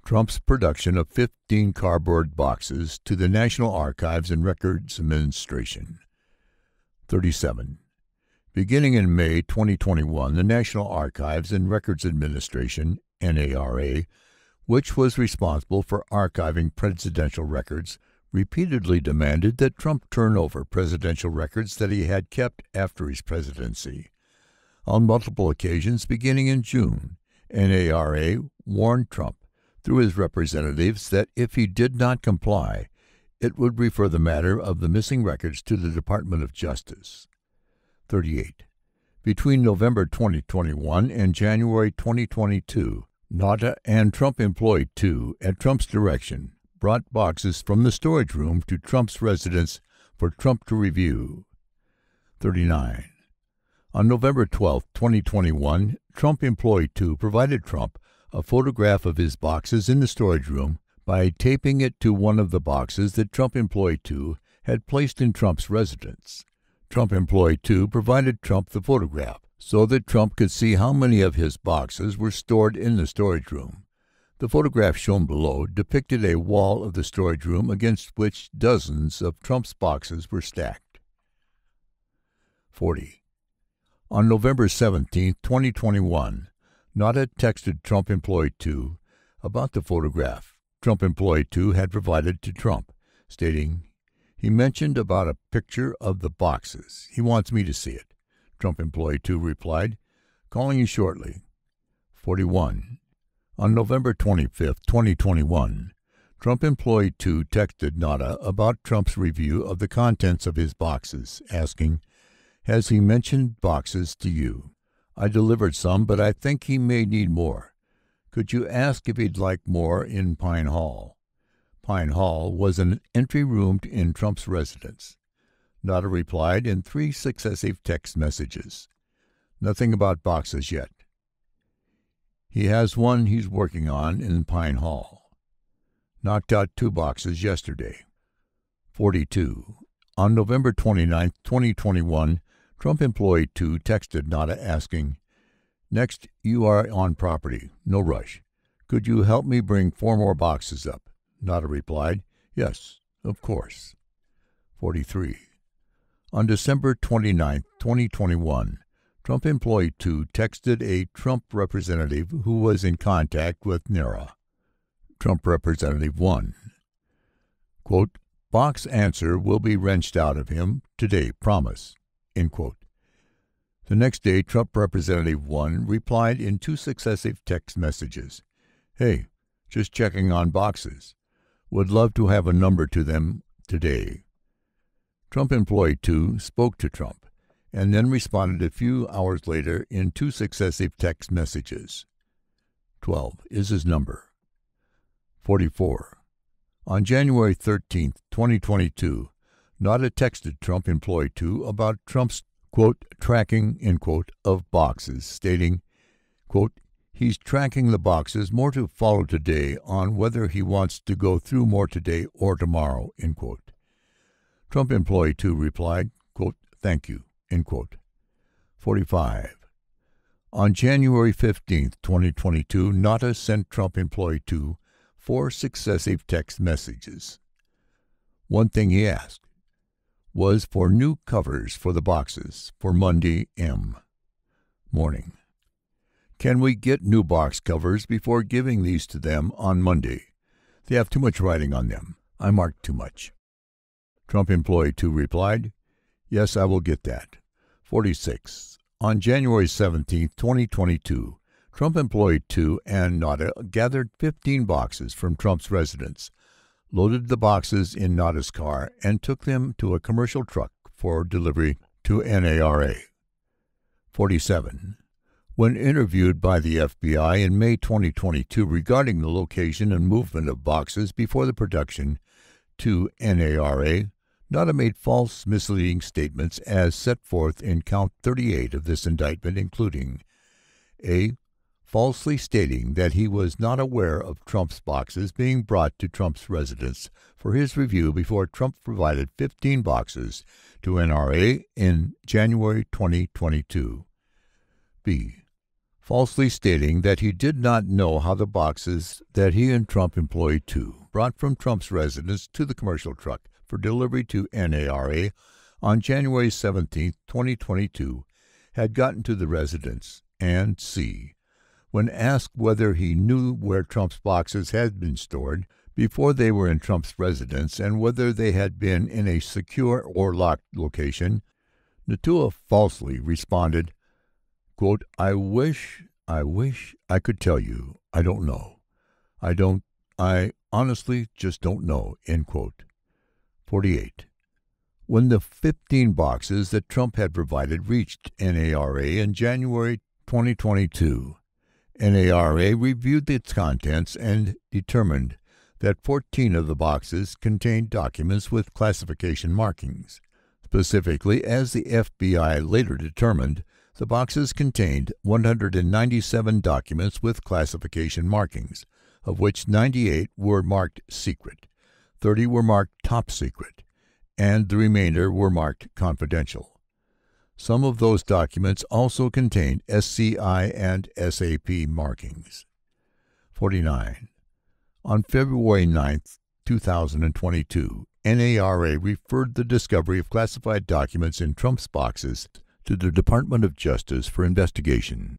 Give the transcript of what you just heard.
Trump's production of 15 cardboard boxes to the National Archives and Records Administration. 37. Beginning in May 2021, the National Archives and Records Administration, NARA, which was responsible for archiving presidential records, repeatedly demanded that Trump turn over presidential records that he had kept after his presidency. On multiple occasions beginning in June, NARA warned Trump through his representatives that if he did not comply, it would refer the matter of the missing records to the Department of Justice. 38. Between November 2021 and January 2022, NARA and Trump Employee 2, at Trump's direction, brought boxes from the storage room to Trump's residence for Trump to review. 39. On November 12, 2021, Trump Employee 2 provided Trump a photograph of his boxes in the storage room by taping it to one of the boxes that Trump Employee 2 had placed in Trump's residence. Trump Employee 2 provided Trump the photograph so that Trump could see how many of his boxes were stored in the storage room. The photograph shown below depicted a wall of the storage room against which dozens of Trump's boxes were stacked. 40. On November 17, 2021, NARA texted Trump Employee 2 about the photograph Trump Employee 2 had provided to Trump, stating, "He mentioned about a picture of the boxes. He wants me to see it." Trump Employee 2 replied, "Calling you shortly." 41. On November 25, 2021, Trump Employee 2 texted NARA about Trump's review of the contents of his boxes, asking, "Has he mentioned boxes to you? I delivered some, but I think he may need more. Could you ask if he'd like more in Pine Hall?" Pine Hall was an entry room in Trump's residence. NARA replied in 3 successive text messages. "Nothing about boxes yet. He has one he's working on in Pine Hall. Knocked out 2 boxes yesterday." 42. On November 29, 2021, Trump Employee 2 texted NARA asking, "Next, you are on property. No rush. Could you help me bring 4 more boxes up?" NARA replied, "Yes, of course." 43. On December 29, 2021, Trump Employee 2 texted a Trump representative who was in contact with NARA. Trump Representative 1, quote, "Box answer will be wrenched out of him today, promise." End quote. The next day, Trump Representative 1 replied in 2 successive text messages, "Hey, just checking on boxes. Would love to have a number to them today." Trump Employee 2 spoke to Trump and then responded a few hours later in 2 successive text messages. 12 is his number. 44. On January 13, 2022, NARA texted Trump Employee 2 about Trump's, quote, "tracking," end quote, of boxes, stating, quote, "He's tracking the boxes, more to follow today on whether he wants to go through more today or tomorrow," end quote. Trump Employee 2 replied, quote, "Thank you," end quote. 45. On January 15, 2022, NARA sent Trump Employee 2 4 successive text messages. One thing he asked was for new covers for the boxes for Monday morning. "Can we get new box covers before giving these to them on Monday? They have too much writing on them. I marked too much." Trump Employee 2 replied, "Yes, I will get that." 46. On January 17, 2022, Trump Employee 2 and NARA gathered 15 boxes from Trump's residence, loaded the boxes in NARA's car, and took them to a commercial truck for delivery to NARA. 47. When interviewed by the FBI in May 2022 regarding the location and movement of boxes before the production to NARA, NARA made false, misleading statements as set forth in Count 38 of this indictment, including a. Falsely stating that he was not aware of Trump's boxes being brought to Trump's residence for his review before Trump provided 15 boxes to NRA in January 2022. B. falsely stating that he did not know how the boxes that he and Trump Employee 2 brought from Trump's residence to the commercial truck for delivery to NARA on January 17, 2022, had gotten to the residence, and c. when asked whether he knew where Trump's boxes had been stored before they were in Trump's residence and whether they had been in a secure or locked location, Natua falsely responded, quote, I wish I could tell you. I don't know. I honestly just don't know, end quote. 48. When the 15 boxes that Trump had provided reached NARA in January 2022, NARA reviewed its contents and determined that 14 of the boxes contained documents with classification markings. Specifically, as the FBI later determined, the boxes contained 197 documents with classification markings, of which 98 were marked secret, 30 were marked top secret, and the remainder were marked confidential. Some of those documents also contained SCI and SAP markings. 49. On February 9, 2022, NARA referred the discovery of classified documents in Trump's boxes to the Department of Justice for investigation.